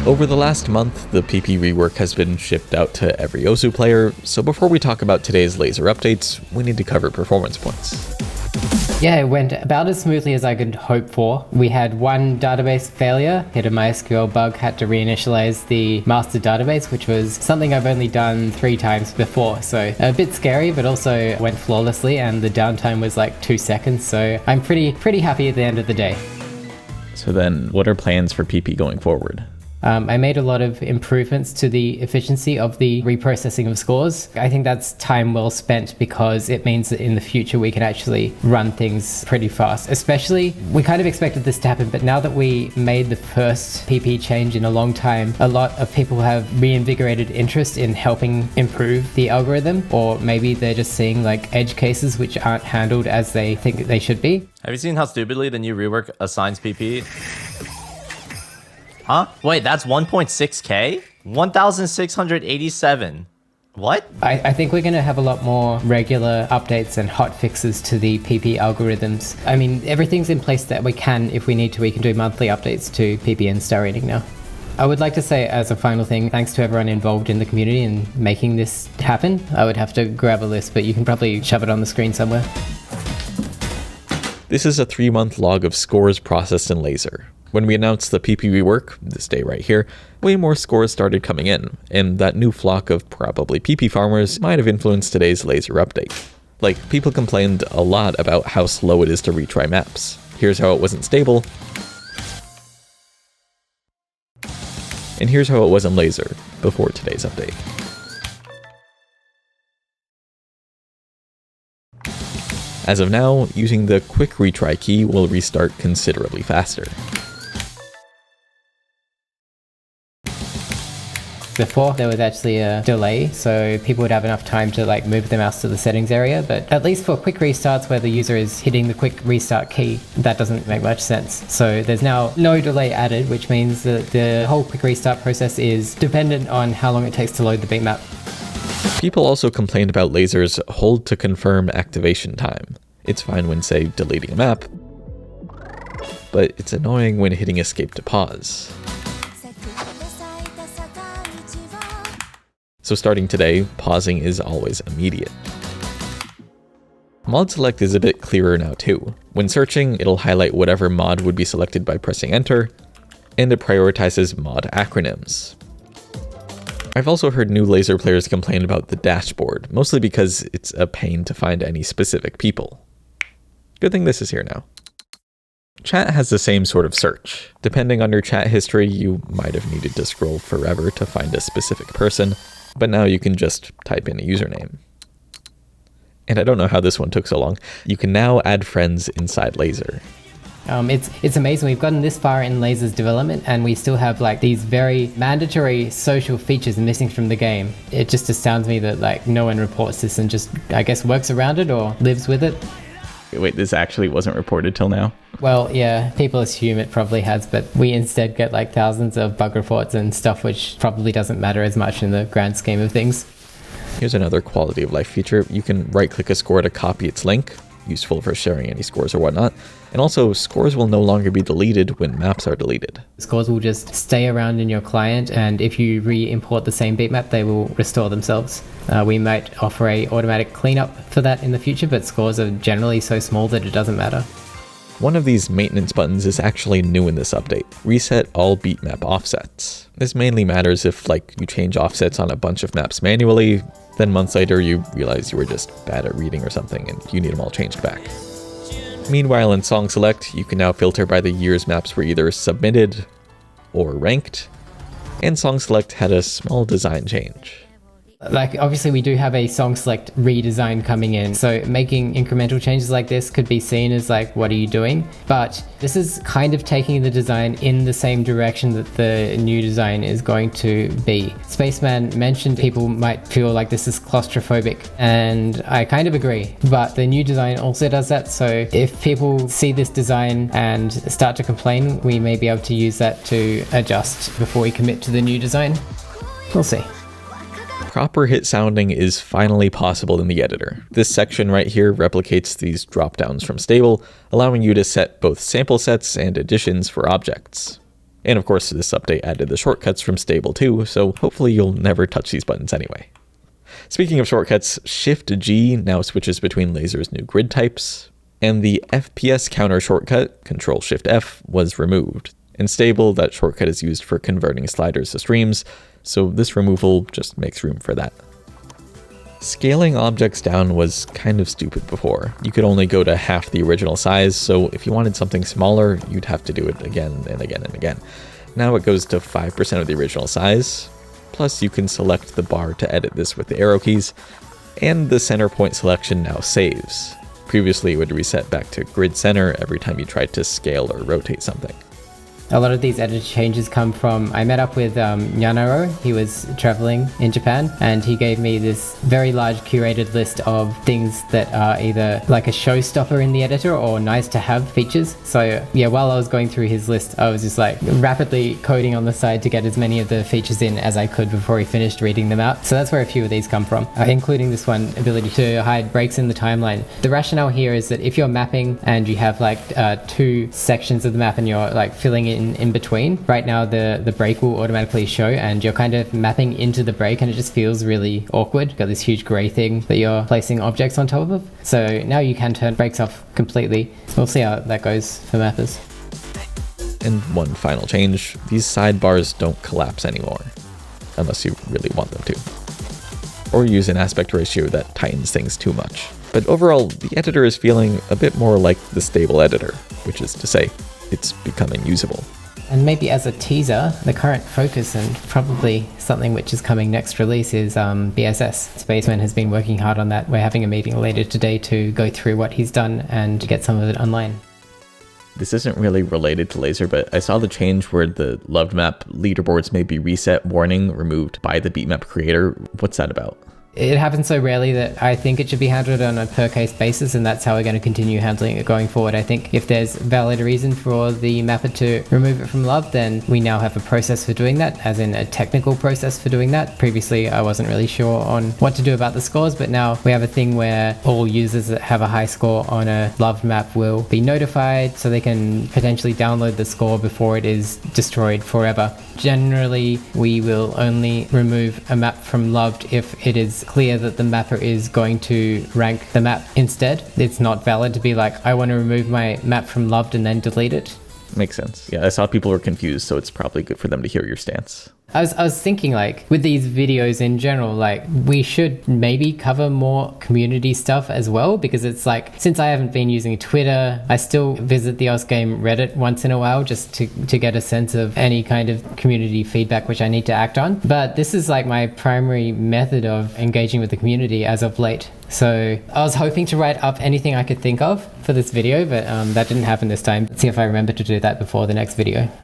Over the last month, the PP rework has been shipped out to every Osu player, so before we talk about today's laser updates, we need to cover performance points. Yeah, it went about as smoothly as I could hope for. We had one database failure, hit a MySQL bug, had to reinitialize the master database, which was something I've only done 3 times before. So a bit scary, but also went flawlessly, and the downtime was like 2 seconds. So I'm pretty happy at the end of the day. So then, what are plans for PP going forward? I made a lot of improvements to the efficiency of the reprocessing of scores. I think that's time well spent because it means that in the future we can actually run things pretty fast. Especially, we kind of expected this to happen, but now that we made the first PP change in a long time, a lot of people have reinvigorated interest in helping improve the algorithm, or maybe they're just seeing like edge cases which aren't handled as they think they should be. Have you seen how stupidly the new rework assigns PP? Huh? Wait, that's 1.6k? 1,687. What? I think we're going to have a lot more regular updates and hot fixes to the PP algorithms. I mean, everything's in place that we can, if we need to, we can do monthly updates to PP and star rating now. I would like to say as a final thing, thanks to everyone involved in the community in making this happen. I would have to grab a list, but you can probably shove it on the screen somewhere. This is a 3-month log of scores processed in lazer. When we announced the PP rework, this day right here, way more scores started coming in, and that new flock of probably PP farmers might have influenced today's laser update. Like, people complained a lot about how slow it is to retry maps. Here's how it wasn't stable, and here's how it was in lazer before today's update. As of now, using the quick retry key will restart considerably faster. Before, there was actually a delay, so people would have enough time to like move the mouse to the settings area, but at least for quick restarts where the user is hitting the quick restart key, that doesn't make much sense. So there's now no delay added, which means that the whole quick restart process is dependent on how long it takes to load the bitmap. People also complained about lazer's hold to confirm activation time. It's fine when, say, deleting a map, but it's annoying when hitting escape to pause. So starting today, pausing is always immediate. Mod select is a bit clearer now too. When searching, it'll highlight whatever mod would be selected by pressing enter, and it prioritizes mod acronyms. I've also heard new laser players complain about the dashboard, mostly because it's a pain to find any specific people. Good thing this is here now. Chat has the same sort of search. Depending on your chat history, you might have needed to scroll forever to find a specific person, but now you can just type in a username. And I don't know how this one took so long. You can now add friends inside lazer. It's amazing. We've gotten this far in lazer's development and we still have like these very mandatory social features missing from the game. It just astounds me that like no one reports this and just, I guess, works around it or lives with it. Wait, this actually wasn't reported till now? Well, yeah, people assume it probably has, but we instead get like thousands of bug reports and stuff which probably doesn't matter as much in the grand scheme of things. Here's another quality of life feature. You can right-click a score to copy its link, useful for sharing any scores or whatnot. And also, scores will no longer be deleted when maps are deleted. Scores will just stay around in your client, and if you re-import the same bitmap, they will restore themselves. We might offer a automatic cleanup for that in the future, but scores are generally so small that it doesn't matter. One of these maintenance buttons is actually new in this update. Reset all bitmap offsets. This mainly matters if, like, you change offsets on a bunch of maps manually, then months later you realize you were just bad at reading or something and you need them all changed back. Meanwhile, in Song Select, you can now filter by the years maps were either submitted or ranked, and Song Select had a small design change. Like, obviously we do have a song select redesign coming in, so making incremental changes like this could be seen as like, what are you doing? But this is kind of taking the design in the same direction that the new design is going to be. Spaceman mentioned people might feel like this is claustrophobic, and I kind of agree, but the new design also does that, so if people see this design and start to complain, we may be able to use that to adjust before we commit to the new design. We'll see. Proper hit sounding is finally possible in the editor. This section right here replicates these dropdowns from stable, allowing you to set both sample sets and additions for objects. And of course, this update added the shortcuts from stable too, so hopefully you'll never touch these buttons anyway. Speaking of shortcuts, Shift-G now switches between Lazer's new grid types, and the FPS counter shortcut, Control-Shift-F, was removed. In stable, that shortcut is used for converting sliders to streams, so this removal just makes room for that. Scaling objects down was kind of stupid before. You could only go to half the original size, so if you wanted something smaller, you'd have to do it again and again and again. Now it goes to 5% of the original size, plus you can select the bar to edit this with the arrow keys, and the center point selection now saves. Previously it would reset back to grid center every time you tried to scale or rotate something. A lot of these editor changes come from, I met up with Nyanaro. He was traveling in Japan, and he gave me this very large curated list of things that are either like a showstopper in the editor or nice to have features. So yeah, while I was going through his list, I was just like rapidly coding on the side to get as many of the features in as I could before he finished reading them out. So that's where a few of these come from, including this one, ability to hide breaks in the timeline. The rationale here is that if you're mapping and you have like two sections of the map and you're like filling in between, right now the break will automatically show and you're kind of mapping into the break and it just feels really awkward. You've got this huge gray thing that you're placing objects on top of. So now you can turn breaks off completely. So we'll see how that goes for mappers. And one final change, these sidebars don't collapse anymore, unless you really want them to. Or use an aspect ratio that tightens things too much. But overall, the editor is feeling a bit more like the stable editor, which is to say, it's becoming usable. And maybe as a teaser, the current focus and probably something which is coming next release is BSS. Spaceman has been working hard on that. We're having a meeting later today to go through what he's done and get some of it online. This isn't really related to Lazer, but I saw the change where the loved map leaderboards may be reset warning removed by the beatmap creator. What's that about? It happens so rarely that I think it should be handled on a per case basis, and that's how we're going to continue handling it going forward. I think if there's valid reason for the mapper to remove it from love, then we now have a process for doing that, as in a technical process for doing that. Previously, I wasn't really sure on what to do about the scores, but now we have a thing where all users that have a high score on a loved map will be notified so they can potentially download the score before it is destroyed forever. Generally, we will only remove a map from loved if it is clear that the mapper is going to rank the map instead. It's not valid to be like, I want to remove my map from loved and then delete it. Makes sense. Yeah, I saw people were confused, so it's probably good for them to hear your stance. I was thinking, like, with these videos in general, like, we should maybe cover more community stuff as well, because it's like, since I haven't been using Twitter, I still visit the Osgame Reddit once in a while just to get a sense of any kind of community feedback which I need to act on. But this is like my primary method of engaging with the community as of late. So I was hoping to write up anything I could think of for this video, but that didn't happen this time. Let's see if I remember to do that before the next video.